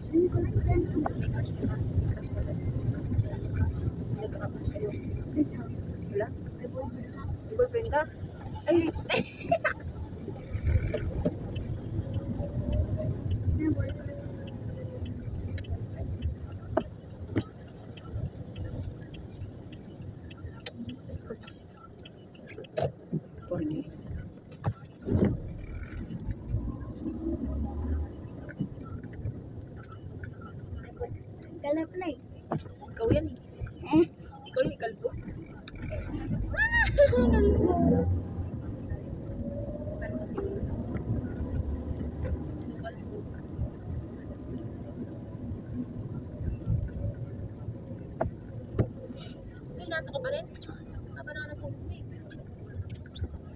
May crush ka na? Crush ka na? Nagkakapos kayo? Wala? May boyfriend ka? Ay! Sino boyfriend? Oops. Porky. Kalap na eh. Ikaw yan eh. Ikaw yung kalbo. Kalbo. Ano kasi yun? Ano kalbo? Ay, nato ka pa rin? Haba na natulog na eh.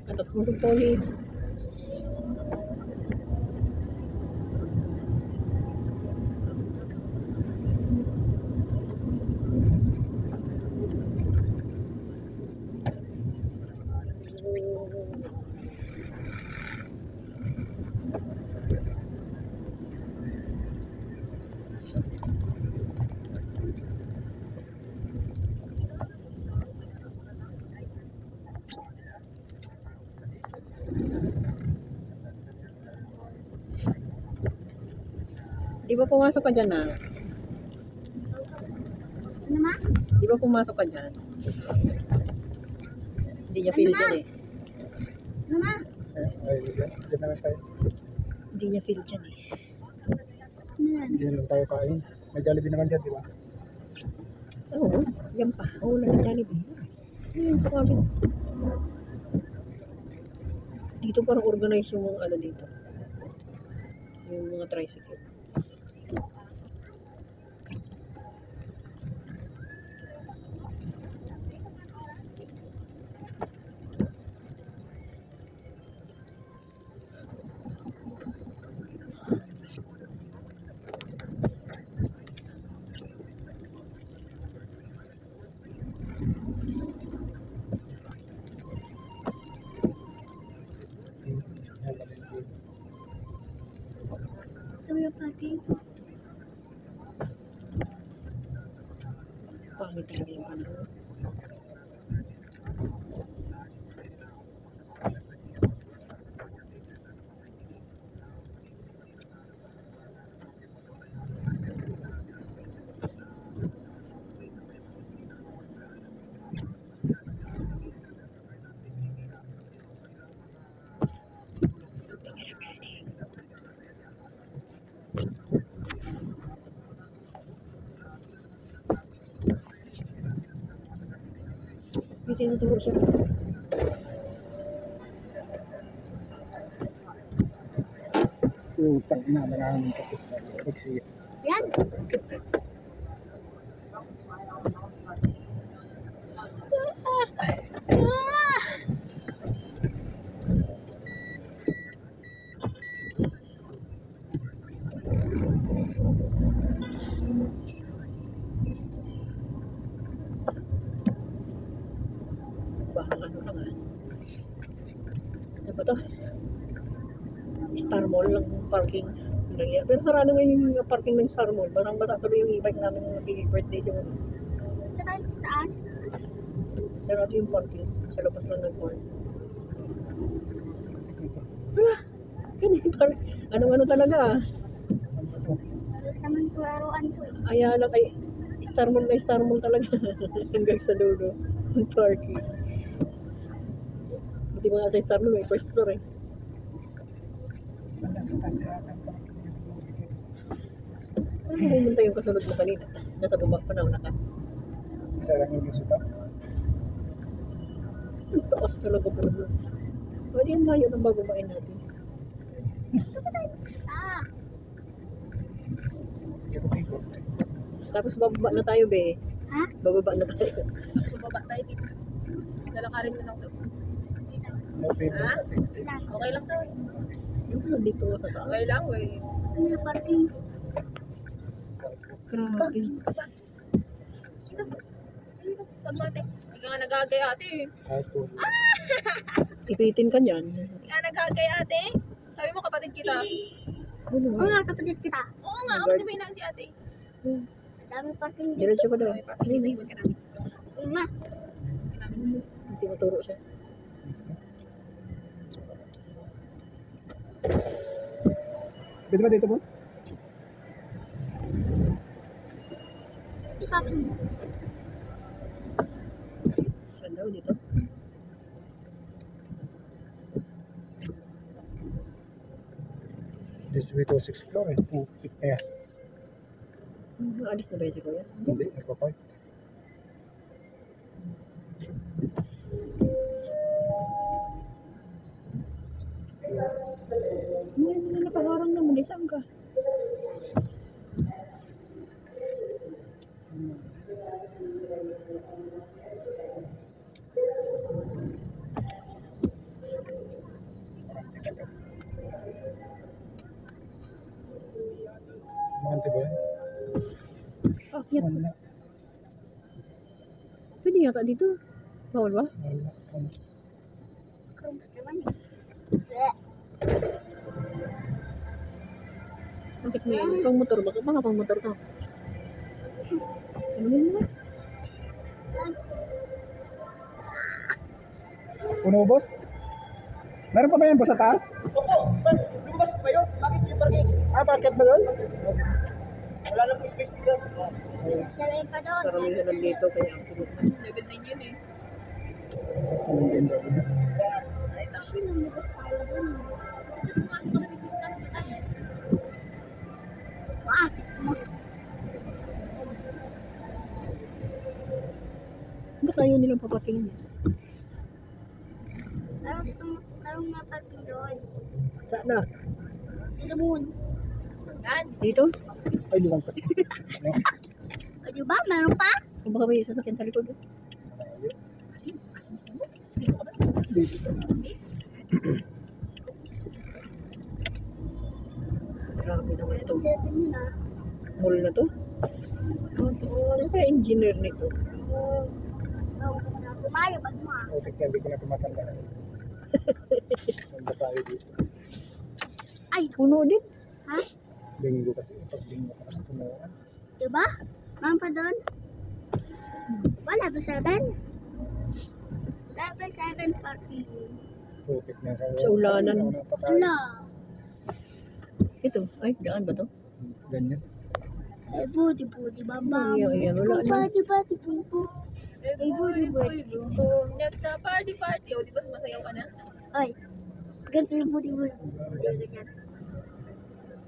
Natutulog po ulit. Di ba pumasok ka dyan na? Ano ma? Di ba pumasok ka dyan? Hindi niya feel dyan eh. Ano ma? Ay, dyan na lang tayo. Hindi niya feel dyan eh. Ano yan? Dyan na lang tayo kain. May Jollibee naman dyan, di ba? Oo, yan pa. Oo, wala na Jollibee. Ayun, sa kabin. Dito parang organize yung mga ano dito. Yung mga tricycle. Sabi yung pati. Pangit talaga yung panahon. May tinuturo siya. Utang na, maraming kapit sa pagsiya. Yan. Parang ano lang ah. Ano ba to? Star Mall lang parking. Pero sarado ngayon yung parking ng Star Mall. Basang-basa tuloy yung e-bike namin nung nag-birthday siya. Sa tayo sa taas. Sarado yung parking. Sa labas lang ng mall. Ito. Wala. Ganyan parang ano-ano talaga ah. Saan ba ito? Tapos naman ko aruan to eh. Ayala kay Star Mall talaga. Hanggang sa dulo. Yung parking. Buti mga sa Star Mall may first floor eh. Nasa taas siya ata. Saan mo pumunta yung kasunod mo kanina? Nasa baba pa na ka. Isa lang yung gusto. Ang taas talaga bro. Pwede yan tayo nang bababain natin. Ito ba tayo? Ah. Ikot-ikot. Tapos bababa na tayo be. Ha? Bababa na tayo. Tapos baba tayo dito. Lalakarin mo lang to. No payment Ha? at taxi. Ilan? Okay lang to eh. Yung dito sa taas. Okay lang eh. Ano yung parking? Grabe. Dito. Dito. Pagmate. Hindi ka nga nagagay ate eh. Kahit po. Ipitin ka niyan. Hindi ka nagagay ate. Sabi mo kapatid kita. Oo nga, kapatid kita. Oo nga, ako di ba inang si ate? Ang dami parking dito. Diretso ko daw. Sabi pa, dito iwan ka namin dito. Oo nga. Iwan ka namin dito. Hindi maturo siya. Pwede ba dito, boss? Ito sa akin. Saan daw dito? This way to 6th floor eh. Putik na yan. Alis na ba yun si Kuya? Hindi, nagpapark. May mga nakaharang naman eh. Saan ka? Mante ba yan? Akyat. Wala. Pwede yata dito. Bawal ba? Wala. Wala. Crumbs naman eh. Bleh. Bakit may pang motor ba? Baka pang motor to. Ano yun mas? Puno, boss? Meron pa ba yan, boss, sa taas? Opo, lumabas po kayo. Bakit yung parking? Bakit ba doon? Wala na po space dito. Sabihin pa doon. Karamihan lang dito kaya ang pulit na. Level 9 yun eh. Anong ganda ko na? Sino lumabas tayo doon? Sabi kasi pumasok ka na dito sa naglakad. Bakit mo? Ba't ayaw nilang papatingin niya? Parang maparking doon. Saan na? Dito moon. Yan. Dito? Ay, luwang kasi. O diba? Meron pa? O baka may sasakyan sa likod. Asim mo. Dito ka ba? Dito. Hindi. Grabe naman to. Seven yun ah. Mall na to? Ano kaya engineer nito? Oo. Pumayo, bag mo ah. Putik na, hindi ko na tumatanda. Saan ba tayo dito? Ay, Puno din. ha? Linggo kasi. Pag linggo ka kasi punuan. Diba? Meron pa doon? Wala ba seven? Level 7 parking. Putik na. Sa ulanan. Wala pa tayo. Wala. Ito. Ay, daan ba to? Ganyan. Ay, budi, bam, bam. Ay, ayan, Let's go, wala na. party, boom, boom. Boy, boy, boom, boom. Let's na party, party. O, di ba sumasayaw ka na? Ay, ganito yung budi, budi. Budi, ganyan.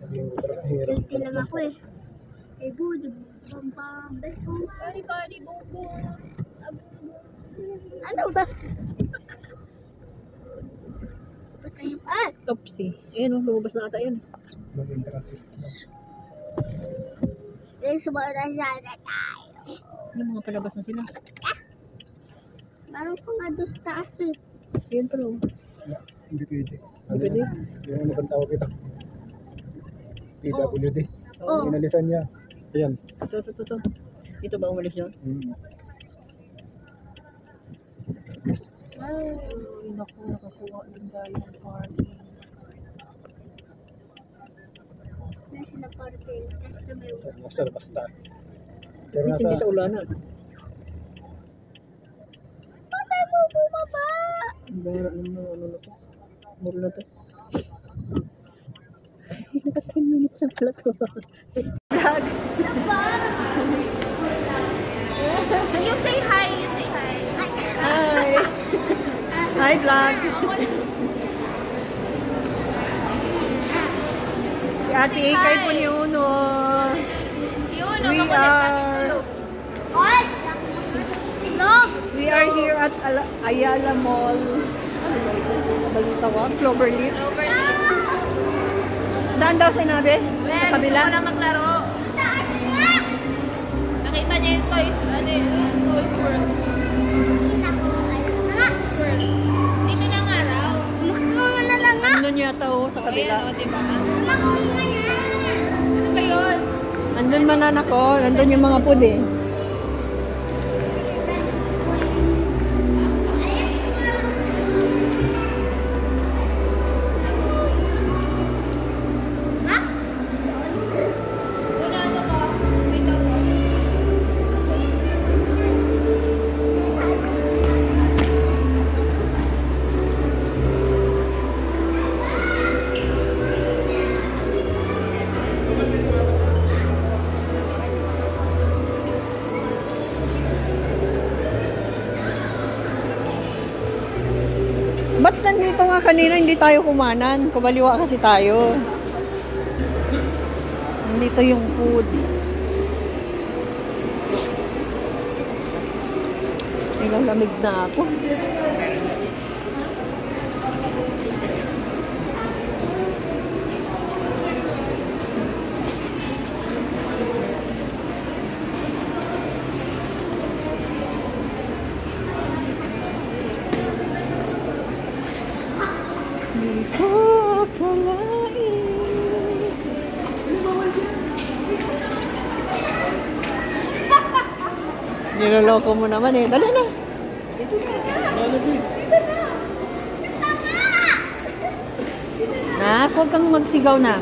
Linggo talaga. Hirap. Ganti lang ako eh. Ay, budi, bam, bam. Let's go. Party, party, boom, boom. Ah, boom, boom. Ano ba? Tapos tayo, Oopsie. Ayan o, lumabas na ata yan. Mag-entrance. sumara sana tayo. Yung mga palabas na sila. Meron pa nga doon sa taas eh. Ayan pala o. Wala. Hindi pwede. Hindi pwede? Yung ano bang tawag ito? PWD. Oh. Inalisan niya. Ayan. Ito. Dito ba umalis yun? Ay, naku, nakakuha din tayo ng party. Na sila parking. Tapos kami Nasa labas tayo. At least hindi sa ulanan. patay mo bumaba! Ang gara ng mga ano na to. Mall na to. Naka 10 minutes na pala to. You say hi, you say hi. Hi! Hi vlog! Si Ate Say Ikay hi. po ni Uno. Si Uno, We makulit lagi are- tulog. Oy! Vlog! We are here at Ayala Mall. Balintawag, Cloverleaf. Overleaf. Saan daw sinabi? Well, Sa gusto kabila? ko lang maglaro. Nakita niya yung toys, ano yun, Toys World. World. Dito na nga raw. Makakuha na lang nga! Andun yata o, sa O, ayan kabila. o, diba? Makakuha na yan! Ano ba yun? Andun man anak ko, andun yung mga food eh. Ha? Ba't nandito nga kanina hindi tayo kumanan? Kabaliwa kasi tayo. Nandito yung food. Lamig na ako. Di ko akalain. Niloloko mo naman eh. Dali na. Nak, huwag kang magsigaw na.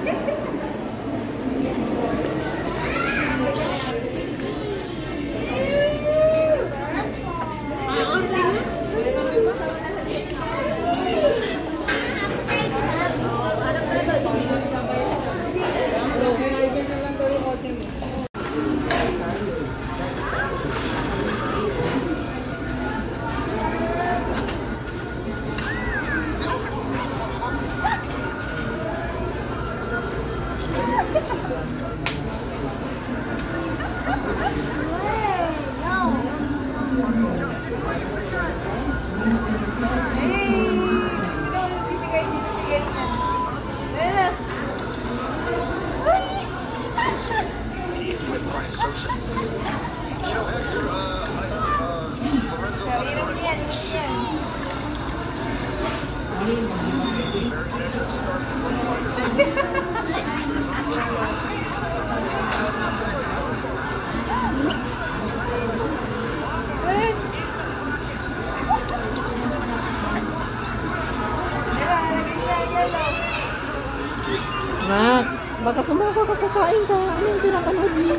Nak, baka sumama ka kakain sa ano yung pinapanood niyo.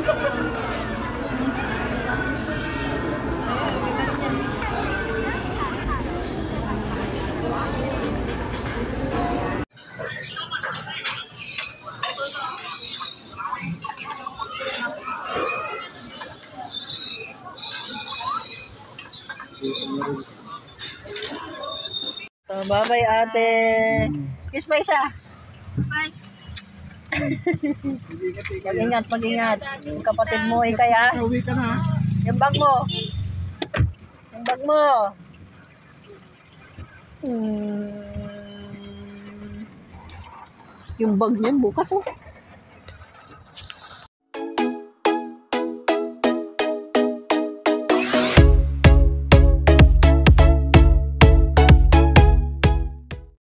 Bye-bye ate. Kiss pa isa. Bye. Mag-ingat, mag-ingat. Yung kapatid mo, ikay ha. Uwi ka na ha. Yung bag mo. Yung bag mo. Yung bag niyan bukas oh.